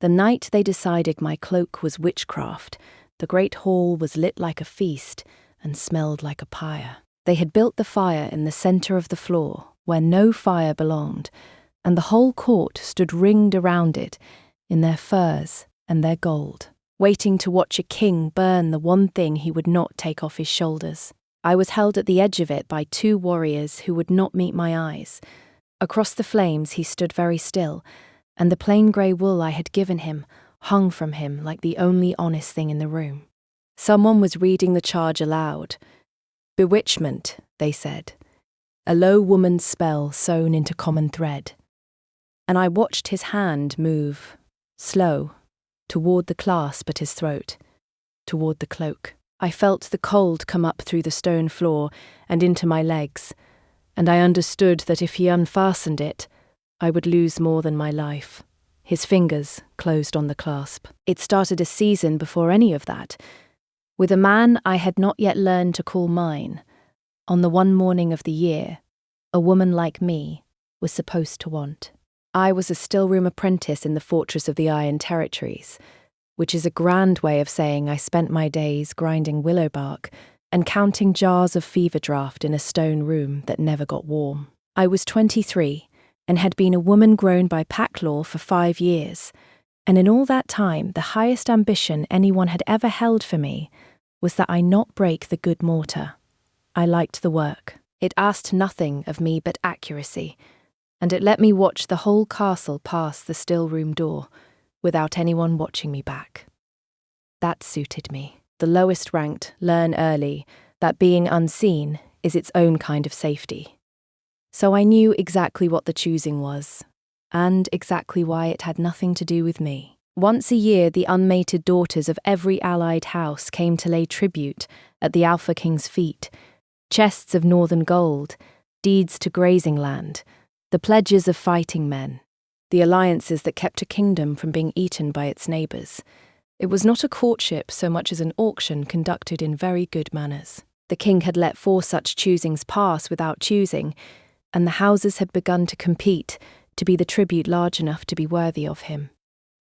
The night they decided my cloak was witchcraft, the great hall was lit like a feast and smelled like a pyre. They had built the fire in the centre of the floor, where no fire belonged, and the whole court stood ringed around it in their furs and their gold, waiting to watch a king burn the one thing he would not take off his shoulders. I was held at the edge of it by 2 warriors who would not meet my eyes. Across the flames he stood very still, and the plain grey wool I had given him hung from him like the only honest thing in the room. Someone was reading the charge aloud. Bewitchment, they said, a low woman's spell sewn into common thread. And I watched his hand move, slow, toward the clasp at his throat, toward the cloak. I felt the cold come up through the stone floor and into my legs, and I understood that if he unfastened it, I would lose more than my life. His fingers closed on the clasp. It started a season before any of that, with a man I had not yet learned to call mine. On the one morning of the year, a woman like me was supposed to want. I was a stillroom apprentice in the Fortress of the Iron Territories, which is a grand way of saying I spent my days grinding willow bark and counting jars of fever draught in a stone room that never got warm. I was 23 and had been a woman grown by pack law for 5 years, and in all that time the highest ambition anyone had ever held for me was that I not break the good mortar. I liked the work. It asked nothing of me but accuracy, and it let me watch the whole castle pass the still room door without anyone watching me back. That suited me. The lowest ranked learn early that being unseen is its own kind of safety. So I knew exactly what the choosing was, and exactly why it had nothing to do with me. Once a year, the unmated daughters of every allied house came to lay tribute at the Alpha King's feet, chests of northern gold, deeds to grazing land, the pledges of fighting men, the alliances that kept a kingdom from being eaten by its neighbours. It was not a courtship so much as an auction conducted in very good manners. The king had let 4 such choosings pass without choosing, and the houses had begun to compete to be the tribute large enough to be worthy of him.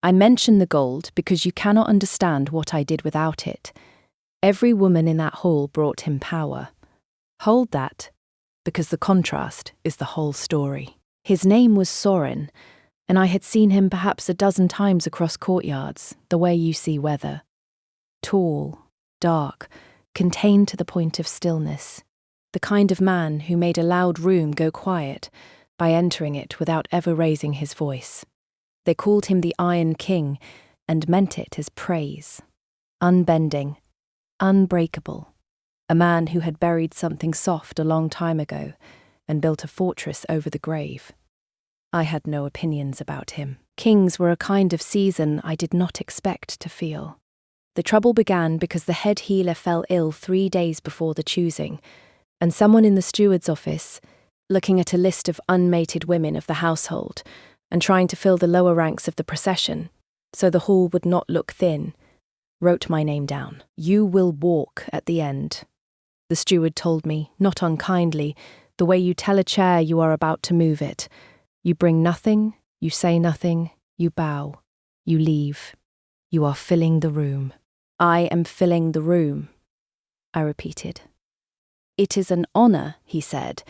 I mention the gold because you cannot understand what I did without it. Every woman in that hall brought him power. Hold that, because the contrast is the whole story. His name was Sorin, and I had seen him perhaps a dozen times across courtyards, the way you see weather. Tall, dark, contained to the point of stillness. The kind of man who made a loud room go quiet by entering it without ever raising his voice. They called him the Iron King and meant it as praise. Unbending, unbreakable. A man who had buried something soft a long time ago and built a fortress over the grave. I had no opinions about him. Kings were a kind of season I did not expect to feel. The trouble began because the head healer fell ill 3 days before the choosing, and someone in the steward's office, looking at a list of unmated women of the household and trying to fill the lower ranks of the procession, so the hall would not look thin, wrote my name down. You will walk at the end. The steward told me, not unkindly, the way you tell a chair you are about to move it. You bring nothing, you say nothing, you bow, you leave. You are filling the room. I am filling the room, I repeated. It is an honour, he said,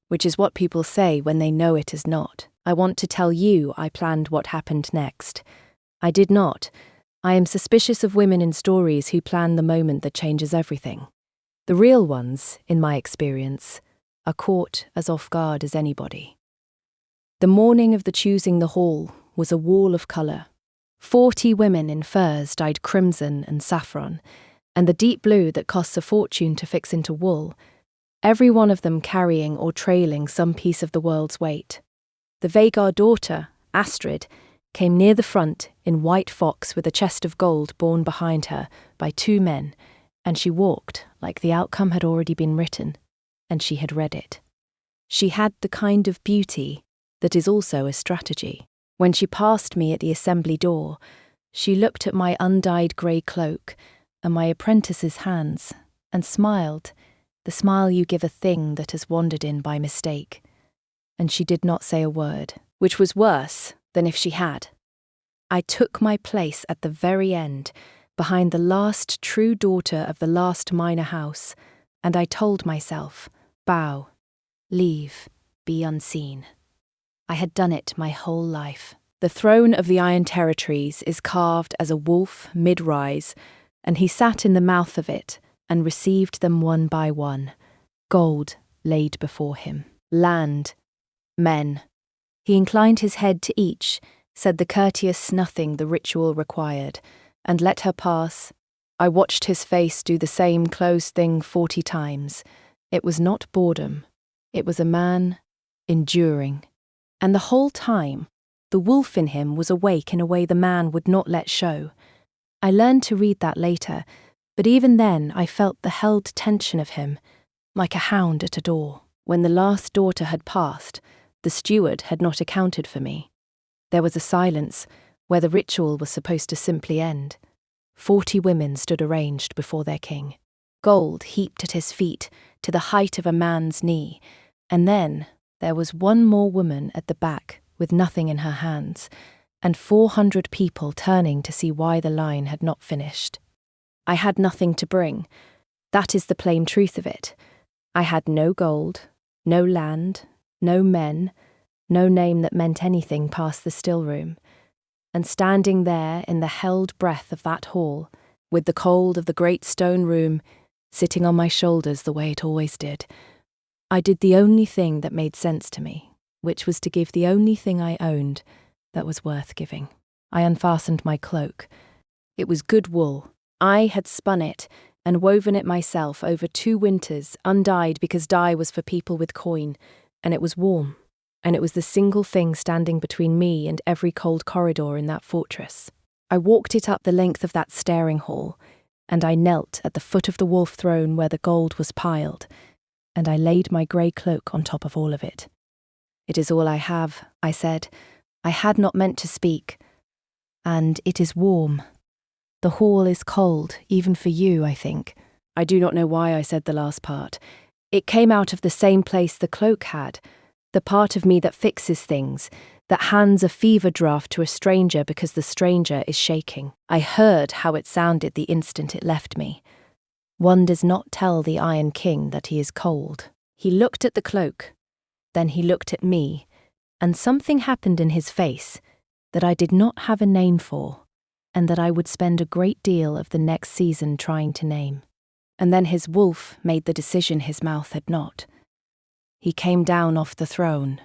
which is what people say when they know it is not. I want to tell you I planned what happened next. I did not. I am suspicious of women in stories who plan the moment that changes everything. The real ones, in my experience, are caught as off guard as anybody. The morning of the choosing the hall was a wall of colour. 40 women in furs dyed crimson and saffron, and the deep blue that costs a fortune to fix into wool, every one of them carrying or trailing some piece of the world's weight. The Vagar daughter, Astrid, came near the front in white fox with a chest of gold borne behind her by 2 men, and she walked like the outcome had already been written, and she had read it. She had the kind of beauty that is also a strategy. When she passed me at the assembly door, she looked at my undyed grey cloak and my apprentice's hands and smiled, the smile you give a thing that has wandered in by mistake. And she did not say a word, which was worse than if she had. I took my place at the very end, behind the last true daughter of the last minor house, and I told myself, bow, leave, be unseen. I had done it my whole life. The throne of the Iron Territories is carved as a wolf mid-rise, and he sat in the mouth of it and received them one by one. Gold laid before him, land, men. He inclined his head to each, said the courteous nothing the ritual required, and let her pass. I watched his face do the same closed thing 40 times. It was not boredom. It was a man enduring. And the whole time, the wolf in him was awake in a way the man would not let show. I learned to read that later, but even then I felt the held tension of him, like a hound at a door. When the last daughter had passed, the steward had not accounted for me. There was a silence where the ritual was supposed to simply end. 40 women stood arranged before their king. Gold heaped at his feet to the height of a man's knee, and then there was one more woman at the back with nothing in her hands, and 400 people turning to see why the line had not finished. I had nothing to bring. That is the plain truth of it. I had no gold, no land, no men, no name that meant anything past the stillroom. And standing there in the held breath of that hall, with the cold of the great stone room sitting on my shoulders the way it always did, I did the only thing that made sense to me, which was to give the only thing I owned that was worth giving. I unfastened my cloak. It was good wool. I had spun it and woven it myself over 2 winters, undyed because dye was for people with coin, and it was warm, and it was the single thing standing between me and every cold corridor in that fortress. I walked it up the length of that staring hall, and I knelt at the foot of the wolf throne where the gold was piled, and I laid my grey cloak on top of all of it. It is all I have, I said. I had not meant to speak. And it is warm. The hall is cold, even for you, I think. I do not know why I said the last part. It came out of the same place the cloak had, the part of me that fixes things, that hands a fever draft to a stranger because the stranger is shaking. I heard how it sounded the instant it left me. One does not tell the Iron King that he is cold. He looked at the cloak, then he looked at me, and something happened in his face that I did not have a name for, and that I would spend a great deal of the next season trying to name. And then his wolf made the decision his mouth had not. He came down off the throne.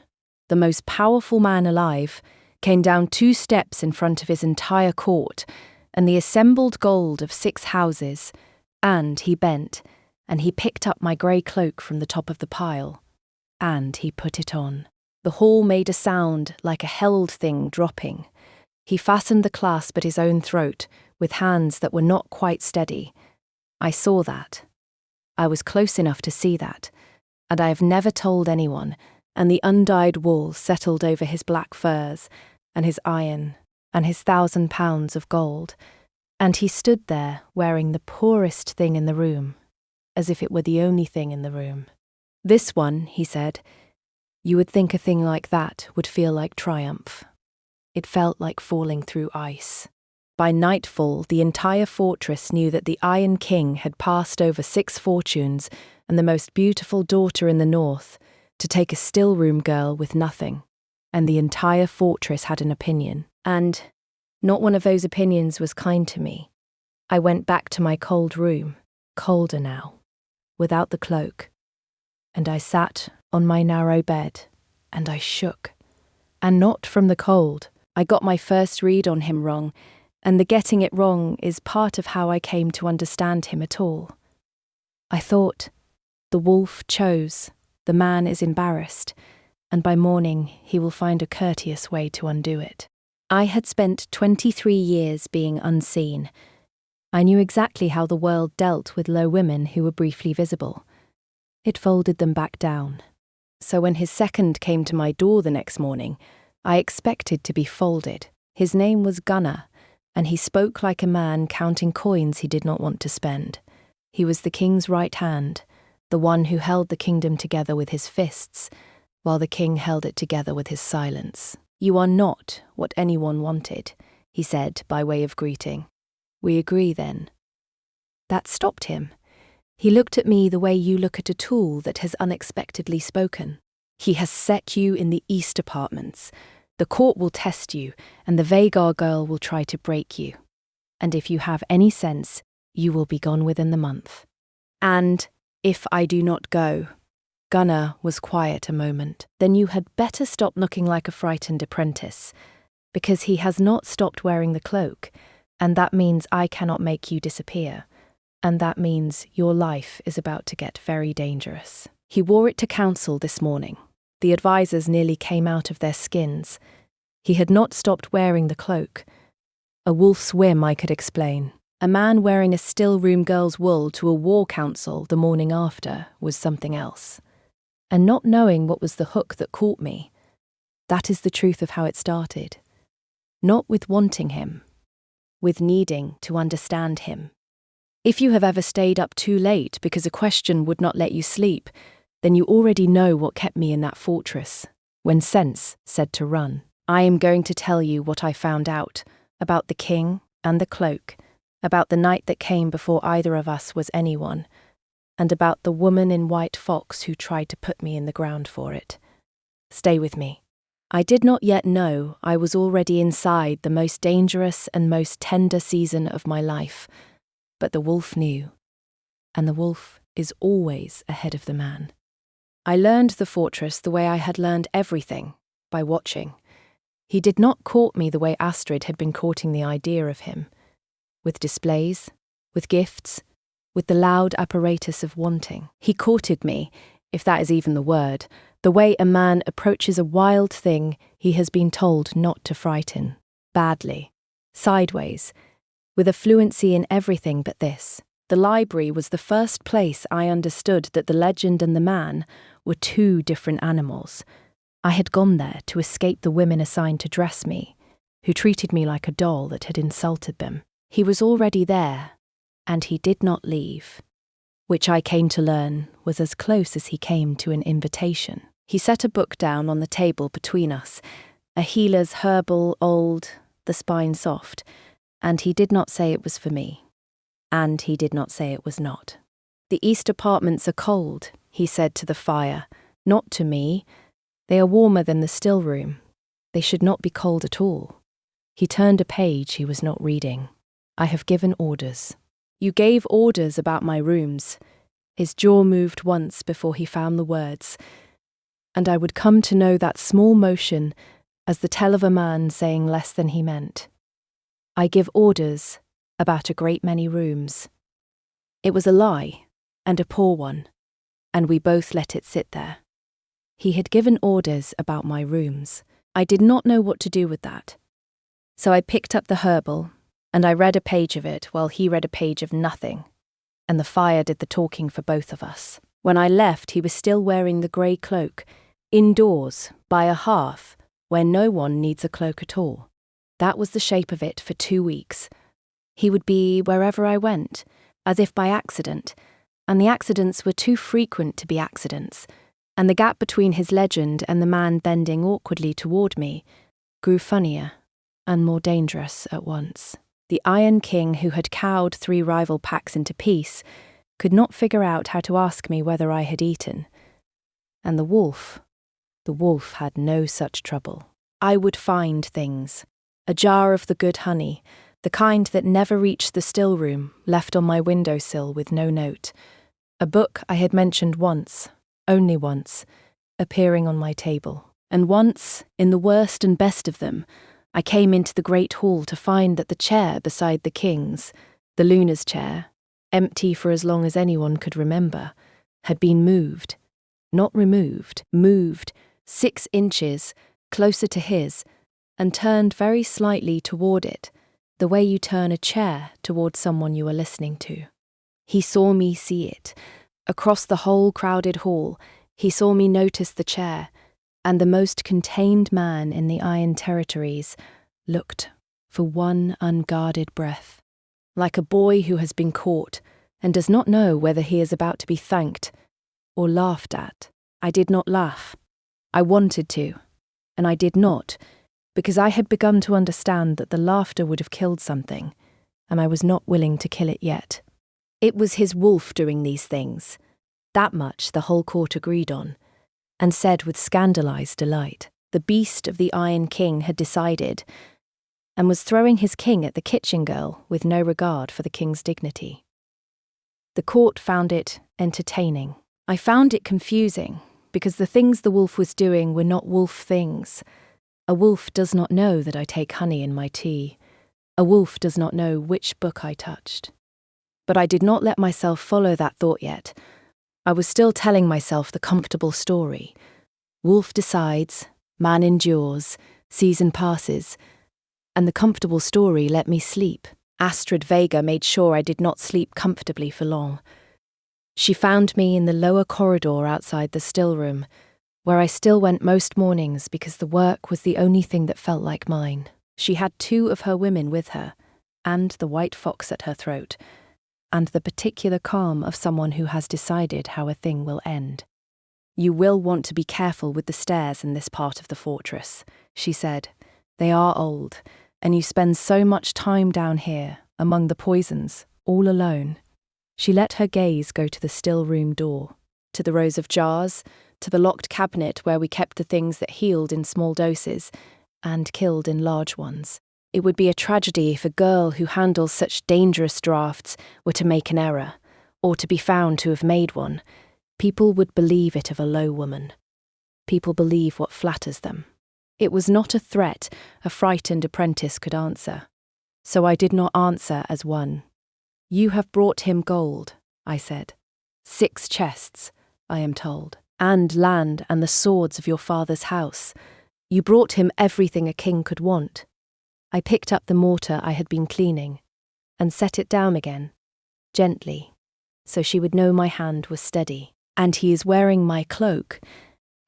The most powerful man alive came down 2 steps in front of his entire court and the assembled gold of 6 houses, and he bent, and he picked up my grey cloak from the top of the pile, and he put it on. The hall made a sound like a held thing dropping. He fastened the clasp at his own throat with hands that were not quite steady. I saw that. I was close enough to see that, and I have never told anyone, and the undyed wool settled over his black furs, and his iron, and his 1,000 pounds of gold, and he stood there wearing the poorest thing in the room, as if it were the only thing in the room. This one, he said, you would think a thing like that would feel like triumph. It felt like falling through ice. By nightfall, the entire fortress knew that the Iron King had passed over 6 fortunes and the most beautiful daughter in the north to take a stillroom girl with nothing, and the entire fortress had an opinion. And not one of those opinions was kind to me. I went back to my cold room, colder now, without the cloak, and I sat on my narrow bed, and I shook. And not from the cold. I got my first read on him wrong, and the getting it wrong is part of how I came to understand him at all. I thought, the wolf chose, the man is embarrassed, and by morning he will find a courteous way to undo it. I had spent 23 years being unseen. I knew exactly how the world dealt with low women who were briefly visible. It folded them back down. So when his second came to my door the next morning, I expected to be folded. His name was Gunnar, and he spoke like a man counting coins he did not want to spend. He was the king's right hand, the one who held the kingdom together with his fists, while the king held it together with his silence. You are not what anyone wanted, he said by way of greeting. We agree then. That stopped him. He looked at me the way you look at a tool that has unexpectedly spoken. He has set you in the east apartments. The court will test you, and the Vagar girl will try to break you. And if you have any sense, you will be gone within the month. And if I do not go, Gunnar was quiet a moment. Then you had better stop looking like a frightened apprentice, because he has not stopped wearing the cloak, and that means I cannot make you disappear, and that means your life is about to get very dangerous. He wore it to council this morning. The advisors nearly came out of their skins. He had not stopped wearing the cloak. A wolf's whim, I could explain. A man wearing a stillroom girl's wool to a war council the morning after was something else. And not knowing what was the hook that caught me, that is the truth of how it started. Not with wanting him, with needing to understand him. If you have ever stayed up too late because a question would not let you sleep, then you already know what kept me in that fortress, when sense said to run. I am going to tell you what I found out about the king and the cloak, about the night that came before either of us was anyone, and about the woman in white fox who tried to put me in the ground for it. Stay with me. I did not yet know I was already inside the most dangerous and most tender season of my life, but the wolf knew, and the wolf is always ahead of the man. I learned the fortress the way I had learned everything, by watching. He did not court me the way Astrid had been courting the idea of him, with displays, with gifts, with the loud apparatus of wanting. He courted me, if that is even the word, the way a man approaches a wild thing he has been told not to frighten, badly, sideways, with a fluency in everything but this. The library was the first place I understood that the legend and the man were two different animals. I had gone there to escape the women assigned to dress me, who treated me like a doll that had insulted them. He was already there, and he did not leave, which I came to learn was as close as he came to an invitation. He set a book down on the table between us, a healer's herbal old, the spine soft, and he did not say it was for me. And he did not say it was not. The east apartments are cold, he said to the fire, not to me. They are warmer than the still room. They should not be cold at all. He turned a page he was not reading. I have given orders. You gave orders about my rooms. His jaw moved once before he found the words, and I would come to know that small motion as the tell of a man saying less than he meant. I give orders about a great many rooms. It was a lie, and a poor one, and we both let it sit there. He had given orders about my rooms. I did not know what to do with that. So I picked up the herbal, and I read a page of it while he read a page of nothing, and the fire did the talking for both of us. When I left, he was still wearing the grey cloak, indoors, by a hearth, where no one needs a cloak at all. That was the shape of it for 2 weeks. He would be wherever I went, as if by accident, and the accidents were too frequent to be accidents, and the gap between his legend and the man bending awkwardly toward me grew funnier and more dangerous at once. The Iron King, who had cowed 3 rival packs into peace, could not figure out how to ask me whether I had eaten. And the wolf had no such trouble. I would find things. A jar of the good honey, the kind that never reached the still room, left on my windowsill with no note. A book I had mentioned once, only once, appearing on my table. And once, in the worst and best of them, I came into the great hall to find that the chair beside the king's, the Luna's chair, empty for as long as anyone could remember, had been moved, not removed, moved 6 inches closer to his, and turned very slightly toward it, the way you turn a chair toward someone you are listening to. He saw me see it. Across the whole crowded hall, he saw me notice the chair, and the most contained man in the Iron Territories looked for one unguarded breath, like a boy who has been caught and does not know whether he is about to be thanked or laughed at. I did not laugh. I wanted to, and I did not, because I had begun to understand that the laughter would have killed something, and I was not willing to kill it yet. It was his wolf doing these things. That much the whole court agreed on, and said with scandalized delight. The beast of the Iron King had decided, and was throwing his king at the kitchen girl with no regard for the king's dignity. The court found it entertaining. I found it confusing, because the things the wolf was doing were not wolf things. A wolf does not know that I take honey in my tea. A wolf does not know which book I touched. But I did not let myself follow that thought yet. I was still telling myself the comfortable story. Wolf decides, man endures, season passes, and the comfortable story let me sleep. Astrid Vega made sure I did not sleep comfortably for long. She found me in the lower corridor outside the stillroom, where I still went most mornings because the work was the only thing that felt like mine. She had 2 of her women with her, and the white fox at her throat, and the particular calm of someone who has decided how a thing will end. "You will want to be careful with the stairs in this part of the fortress," she said. "They are old, and you spend so much time down here, among the poisons, all alone." She let her gaze go to the still room door, to the rows of jars, to the locked cabinet where we kept the things that healed in small doses and killed in large ones. It would be a tragedy if a girl who handles such dangerous drafts were to make an error, or to be found to have made one. People would believe it of a low woman. People believe what flatters them. It was not a threat a frightened apprentice could answer. So I did not answer as one. "You have brought him gold," I said. 6 chests, I am told, and land and the swords of your father's house. You brought him everything a king could want. I picked up the mortar I had been cleaning and set it down again, gently, so she would know my hand was steady. "And he is wearing my cloak.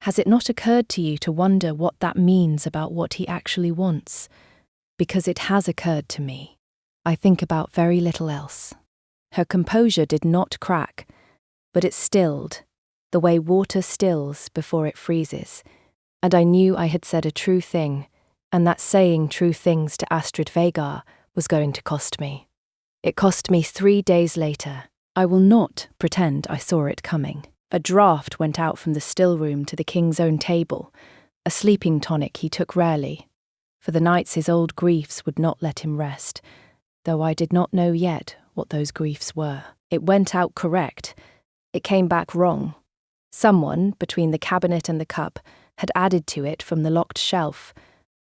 Has it not occurred to you to wonder what that means about what he actually wants? Because it has occurred to me. I think about very little else." Her composure did not crack, but it stilled, the way water stills before it freezes, and I knew I had said a true thing, and that saying true things to Astrid Vega was going to cost me. It cost me 3 days later. I will not pretend I saw it coming. A draught went out from the still room to the king's own table, a sleeping tonic he took rarely. For the nights his old griefs would not let him rest, though I did not know yet what those griefs were. It went out correct. It came back wrong. Someone, between the cabinet and the cup, had added to it from the locked shelf,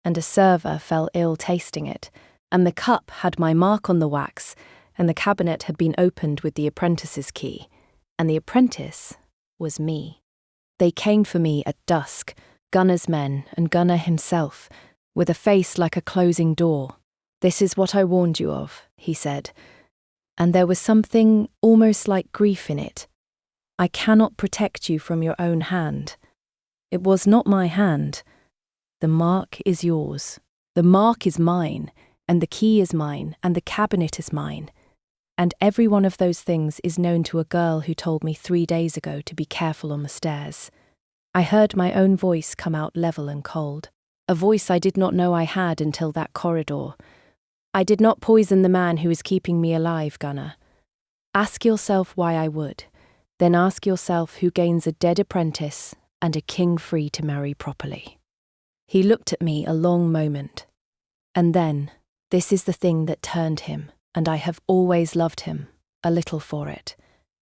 and a server fell ill tasting it, and the cup had my mark on the wax, and the cabinet had been opened with the apprentice's key, and the apprentice was me. They came for me at dusk, Gunner's men and Gunner himself, with a face like a closing door. "This is what I warned you of," he said, and there was something almost like grief in it. "I cannot protect you from your own hand. It was not my hand. The mark is yours. The mark is mine, and the key is mine, and the cabinet is mine. And every one of those things is known to a girl who told me 3 days ago to be careful on the stairs." I heard my own voice come out level and cold, a voice I did not know I had until that corridor. "I did not poison the man who is keeping me alive, Gunner. Ask yourself why I would. Then ask yourself who gains a dead apprentice and a king free to marry properly." He looked at me a long moment. And then, this is the thing that turned him, and I have always loved him, a little for it.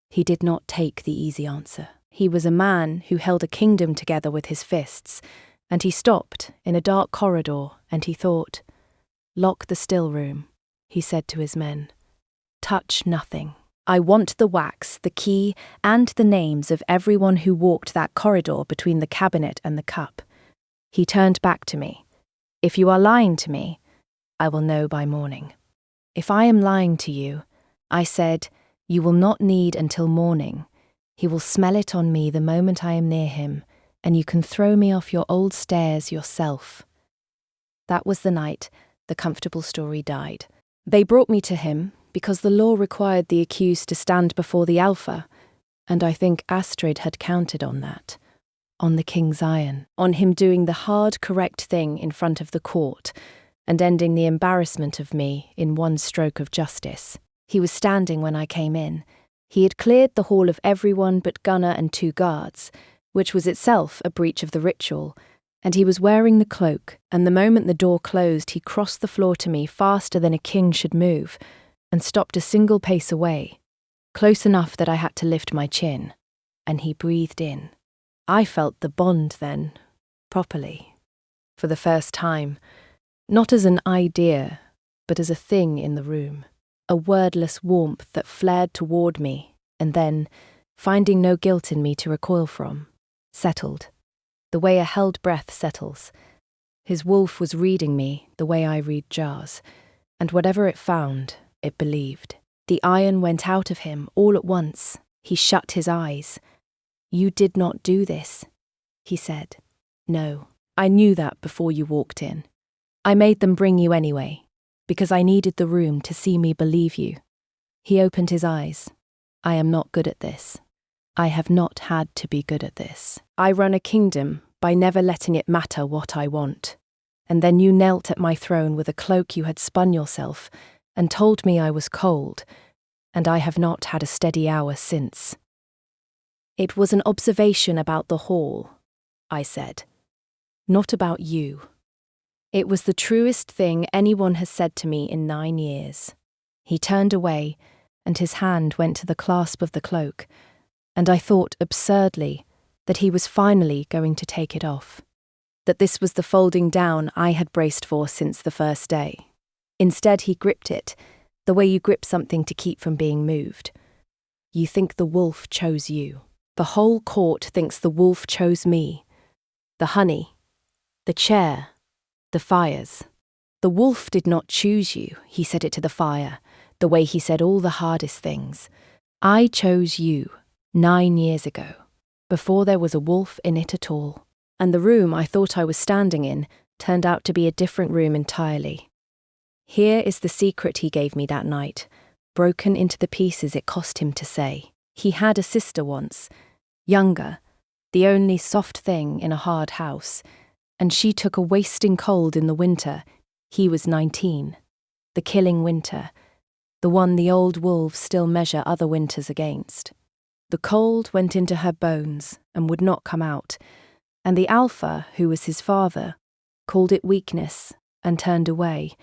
He did not take the easy answer. He was a man who held a kingdom together with his fists, and he stopped in a dark corridor and he thought. "Lock the still room," he said to his men. "Touch nothing. I want the wax, the key, and the names of everyone who walked that corridor between the cabinet and the cup." He turned back to me. "If you are lying to me, I will know by morning." "If I am lying to you," I said, "you will not need until morning. He will smell it on me the moment I am near him, and you can throw me off your old stairs yourself." That was the night the comfortable story died. They brought me to him because the law required the accused to stand before the Alpha, and I think Astrid had counted on that. on the king's iron, on him doing the hard, correct thing in front of the court, and ending the embarrassment of me in one stroke of justice. He was standing when I came in. He had cleared the hall of everyone but Gunner and 2 guards, which was itself a breach of the ritual, and he was wearing the cloak, and the moment the door closed he crossed the floor to me faster than a king should move, and stopped a single pace away, close enough that I had to lift my chin, and he breathed in. I felt the bond then, properly, for the first time, not as an idea, but as a thing in the room, a wordless warmth that flared toward me, and then, finding no guilt in me to recoil from, settled, the way a held breath settles. His wolf was reading me the way I read jars, and whatever it found, it believed. The iron went out of him all at once. He shut his eyes. "You did not do this," he said. "No, I knew that before you walked in. I made them bring you anyway, because I needed the room to see me believe you." He opened his eyes. "I am not good at this. I have not had to be good at this. I run a kingdom by never letting it matter what I want. And then you knelt at my throne with a cloak you had spun yourself and told me I was cold, and I have not had a steady hour since." "It was an observation about the hall," I said, "not about you. It was the truest thing anyone has said to me in 9 years." He turned away, and his hand went to the clasp of the cloak, and I thought absurdly that he was finally going to take it off, that this was the folding down I had braced for since the first day. Instead, he gripped it, the way you grip something to keep from being moved. "You think the wolf chose you. The whole court thinks the wolf chose me. The honey, the chair, the fires. The wolf did not choose you," he said it to the fire, the way he said all the hardest things. "I chose you 9 years ago, before there was a wolf in it at all." And the room I thought I was standing in turned out to be a different room entirely. Here is the secret he gave me that night, broken into the pieces it cost him to say. He had a sister once, younger, the only soft thing in a hard house, and she took a wasting cold in the winter. He was 19. The killing winter, the one the old wolves still measure other winters against. The cold went into her bones and would not come out, and the alpha, who was his father, called it weakness and turned away.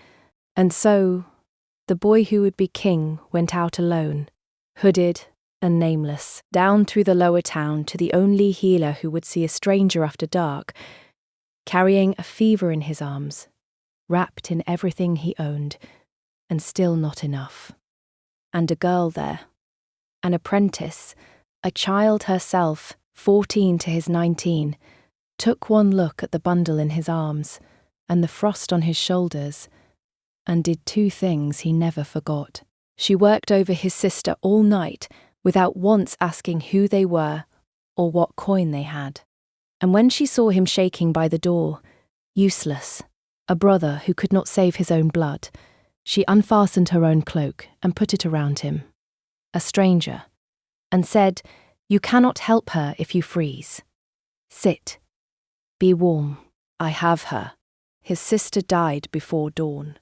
And so, the boy who would be king went out alone, hooded and nameless, down through the lower town to the only healer who would see a stranger after dark, carrying a fever in his arms, wrapped in everything he owned, and still not enough. And a girl there, an apprentice, a child herself, 14 to his 19, took one look at the bundle in his arms and the frost on his shoulders, and did 2 things he never forgot. She worked over his sister all night without once asking who they were or what coin they had. And when she saw him shaking by the door, useless, a brother who could not save his own blood, she unfastened her own cloak and put it around him, a stranger, and said, "You cannot help her if you freeze. Sit. Be warm. I have her." His sister died before dawn.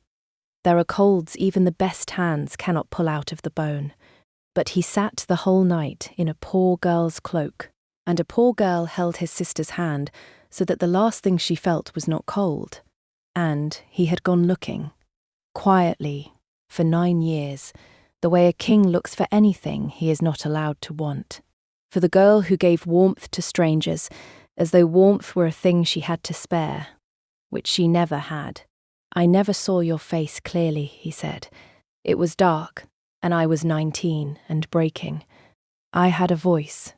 There are colds even the best hands cannot pull out of the bone. But he sat the whole night in a poor girl's cloak, and a poor girl held his sister's hand so that the last thing she felt was not cold. And he had gone looking, quietly, for 9 years, the way a king looks for anything he is not allowed to want. For the girl who gave warmth to strangers, as though warmth were a thing she had to spare, which she never had. "I never saw your face clearly," he said. "It was dark, and I was 19 and breaking. I had a voice,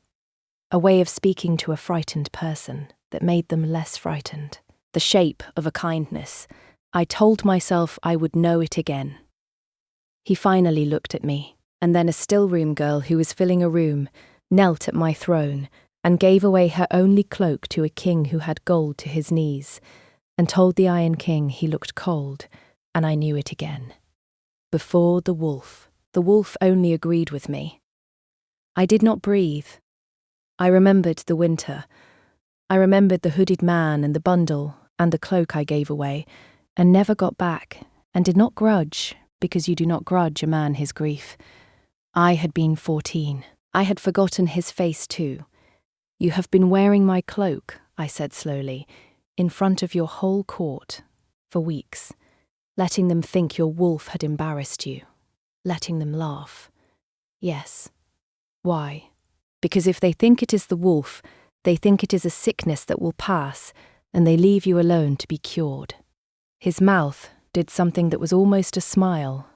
a way of speaking to a frightened person that made them less frightened, the shape of a kindness. I told myself I would know it again." He finally looked at me, and then a stillroom girl who was filling a room knelt at my throne and gave away her only cloak to a king who had gold to his knees, and told the Iron King he looked cold, and I knew it again. Before the wolf only agreed with me. I did not breathe. I remembered the winter. I remembered the hooded man and the bundle and the cloak I gave away, and never got back, and did not grudge, because you do not grudge a man his grief. I had been 14. I had forgotten his face too. You have been wearing my cloak, I said slowly, in front of your whole court, for weeks, letting them think your wolf had embarrassed you, letting them laugh. Yes. Why? Because if they think it is the wolf, they think it is a sickness that will pass, and they leave you alone to be cured. His mouth did something that was almost a smile,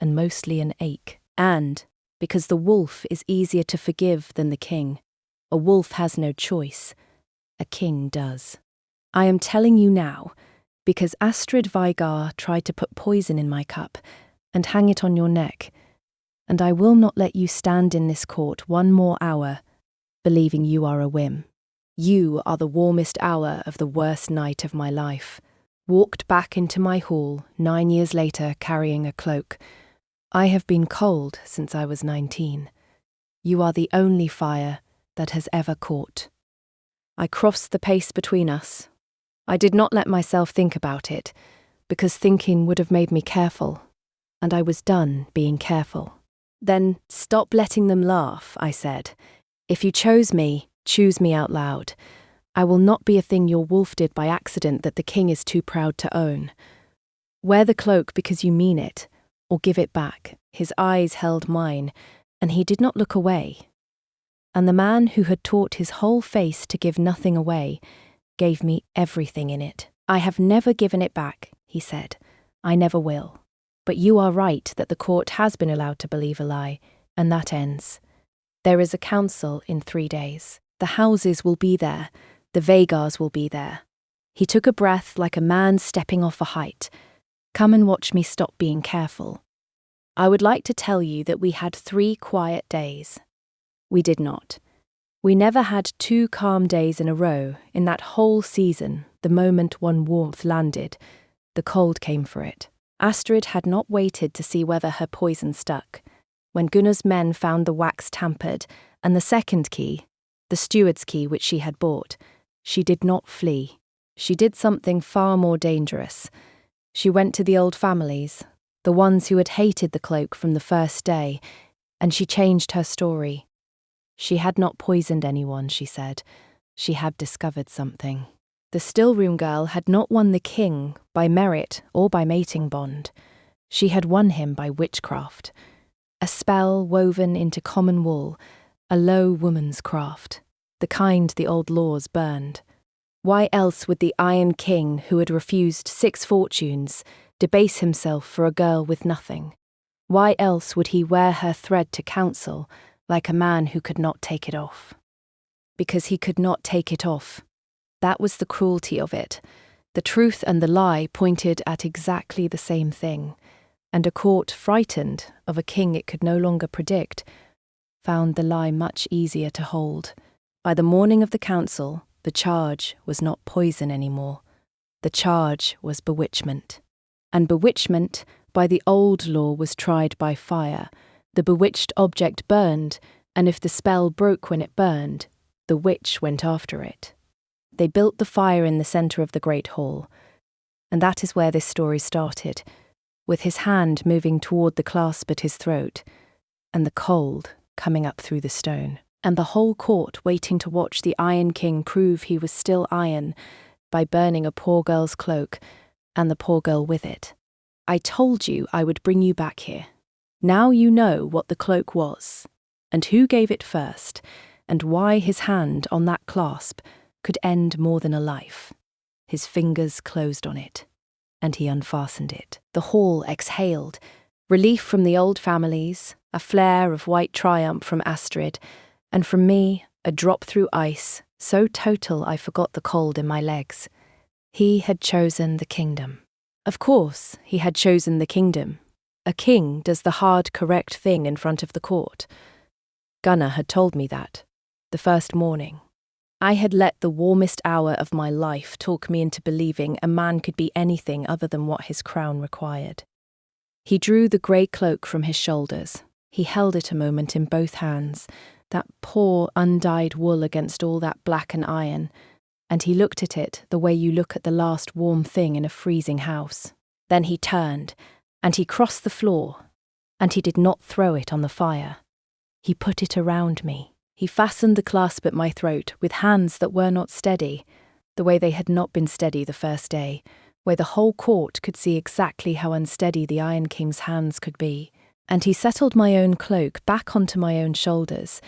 and mostly an ache. And, because the wolf is easier to forgive than the king, a wolf has no choice. A king does. I am telling you now, because Astrid Vigar tried to put poison in my cup and hang it on your neck, and I will not let you stand in this court one more hour, believing you are a whim. You are the warmest hour of the worst night of my life. Walked back into my hall 9 years later carrying a cloak. I have been cold since I was 19. You are the only fire that has ever caught. I crossed the pace between us. I did not let myself think about it, because thinking would have made me careful, and I was done being careful. Then stop letting them laugh, I said. If you chose me, choose me out loud. I will not be a thing your wolf did by accident that the king is too proud to own. Wear the cloak because you mean it, or give it back. His eyes held mine, and he did not look away. And the man who had taught his whole face to give nothing away gave me everything in it. I have never given it back, he said. I never will. But you are right that the court has been allowed to believe a lie, and that ends. There is a council in 3 days. The houses will be there. The Vagars will be there. He took a breath like a man stepping off a height. Come and watch me stop being careful. I would like to tell you that we had 3 quiet days. We did not. We never had 2 calm days in a row in that whole season. The moment one warmth landed, the cold came for it. Astrid had not waited to see whether her poison stuck. When Gunnar's men found the wax tampered and the second key, the steward's key which she had bought, she did not flee. She did something far more dangerous. She went to the old families, the ones who had hated the cloak from the first day, and she changed her story. She had not poisoned anyone, she said. She had discovered something. The stillroom girl had not won the king by merit or by mating bond. She had won him by witchcraft. A spell woven into common wool, a low woman's craft, the kind the old laws burned. Why else would the Iron King, who had refused 6 fortunes, debase himself for a girl with nothing? Why else would he wear her thread to council, like a man who could not take it off? Because he could not take it off. That was the cruelty of it. The truth and the lie pointed at exactly the same thing, and a court frightened of a king it could no longer predict, found the lie much easier to hold. By the morning of the council, the charge was not poison anymore. The charge was bewitchment. And bewitchment, by the old law, was tried by fire. The bewitched object burned, and if the spell broke when it burned, the witch went after it. They built the fire in the centre of the great hall, and that is where this story started, with his hand moving toward the clasp at his throat, and the cold coming up through the stone, and the whole court waiting to watch the Iron King prove he was still iron by burning a poor girl's cloak, and the poor girl with it. I told you I would bring you back here. Now you know what the cloak was, and who gave it first, and why his hand on that clasp could end more than a life. His fingers closed on it, and he unfastened it. The hall exhaled, relief from the old families, a flare of white triumph from Astrid, and from me, a drop through ice, so total I forgot the cold in my legs. He had chosen the kingdom. Of course, he had chosen the kingdom. A king does the hard, correct thing in front of the court. Gunnar had told me that, the first morning. I had let the warmest hour of my life talk me into believing a man could be anything other than what his crown required. He drew the grey cloak from his shoulders. He held it a moment in both hands, that poor, undyed wool against all that black and iron, and he looked at it the way you look at the last warm thing in a freezing house. Then he turned, and he crossed the floor, and he did not throw it on the fire. He put it around me. He fastened the clasp at my throat with hands that were not steady, the way they had not been steady the first day, where the whole court could see exactly how unsteady the Iron King's hands could be. And he settled my own cloak back onto my own shoulders,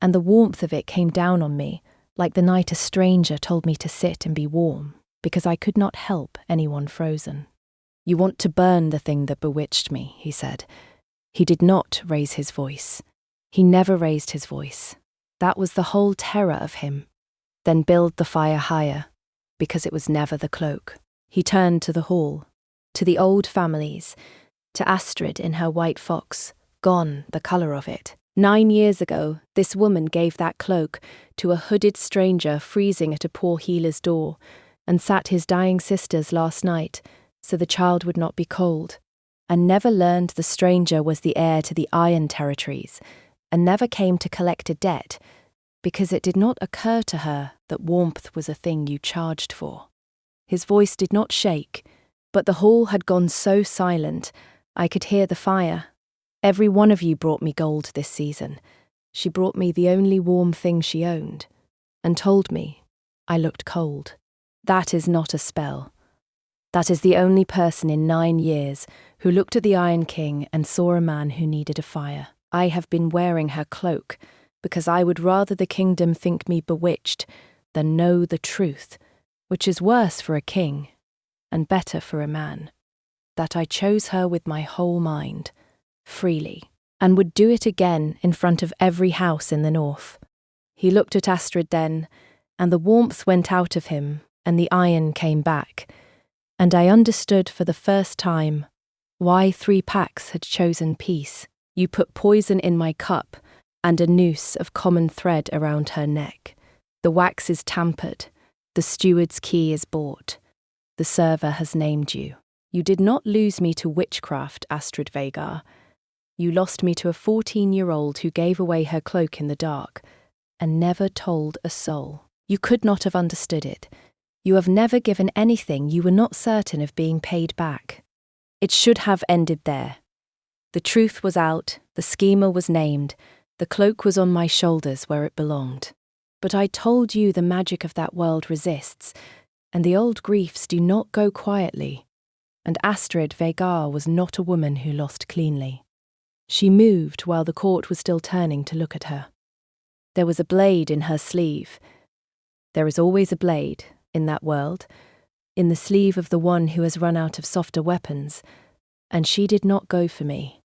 and the warmth of it came down on me, like the night a stranger told me to sit and be warm, because I could not help anyone frozen. "You want to burn the thing that bewitched me," he said. He did not raise his voice. He never raised his voice. That was the whole terror of him. Then build the fire higher, because it was never the cloak. He turned to the hall, to the old families, to Astrid in her white fox, gone the colour of it. 9 years ago, this woman gave that cloak to a hooded stranger freezing at a poor healer's door, and sat his dying sisters last night, so the child would not be cold, and never learned the stranger was the heir to the Iron Territories, and never came to collect a debt, because it did not occur to her that warmth was a thing you charged for. His voice did not shake, but the hall had gone so silent, I could hear the fire. Every one of you brought me gold this season. She brought me the only warm thing she owned, and told me I looked cold. That is not a spell. That is the only person in 9 years who looked at the Iron King and saw a man who needed a fire. I have been wearing her cloak, because I would rather the kingdom think me bewitched than know the truth, which is worse for a king, and better for a man, that I chose her with my whole mind, freely, and would do it again in front of every house in the north. He looked at Astrid then, and the warmth went out of him, and the iron came back, and I understood for the first time why 3 packs had chosen peace. You put poison in my cup, and a noose of common thread around her neck. The wax is tampered. The steward's key is bought. The server has named you. You did not lose me to witchcraft, Astrid Vhagar. You lost me to a 14-year-old who gave away her cloak in the dark, and never told a soul. You could not have understood it. You have never given anything you were not certain of being paid back. It should have ended there. The truth was out, the schemer was named, the cloak was on my shoulders where it belonged. But I told you the magic of that world resists, and the old griefs do not go quietly, and Astrid Vhagar was not a woman who lost cleanly. She moved while the court was still turning to look at her. There was a blade in her sleeve. There is always a blade, in that world, in the sleeve of the one who has run out of softer weapons, and she did not go for me.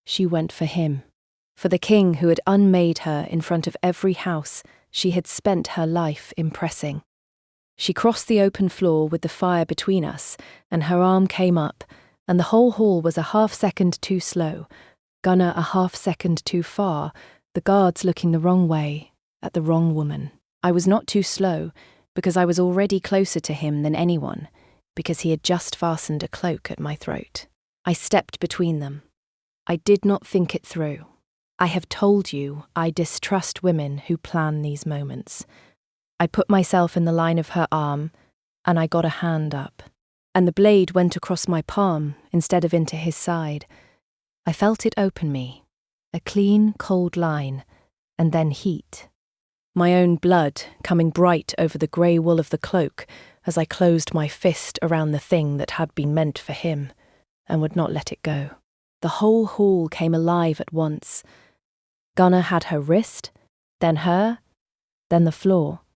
She went for him, for the king who had unmade her in front of every house she had spent her life impressing. She crossed the open floor with the fire between us, and her arm came up, and the whole hall was a half-second too slow, Gunnar a half-second too far, the guards looking the wrong way, at the wrong woman. I was not too slow, because I was already closer to him than anyone, because he had just fastened a cloak at my throat. I stepped between them. I did not think it through. I have told you I distrust women who plan these moments. I put myself in the line of her arm, and I got a hand up, and the blade went across my palm instead of into his side. I felt it open me, a clean, cold line, and then heat. My own blood coming bright over the grey wool of the cloak as I closed my fist around the thing that had been meant for him, and would not let it go. The whole hall came alive at once. Gunnar had her wrist, then her, then the floor.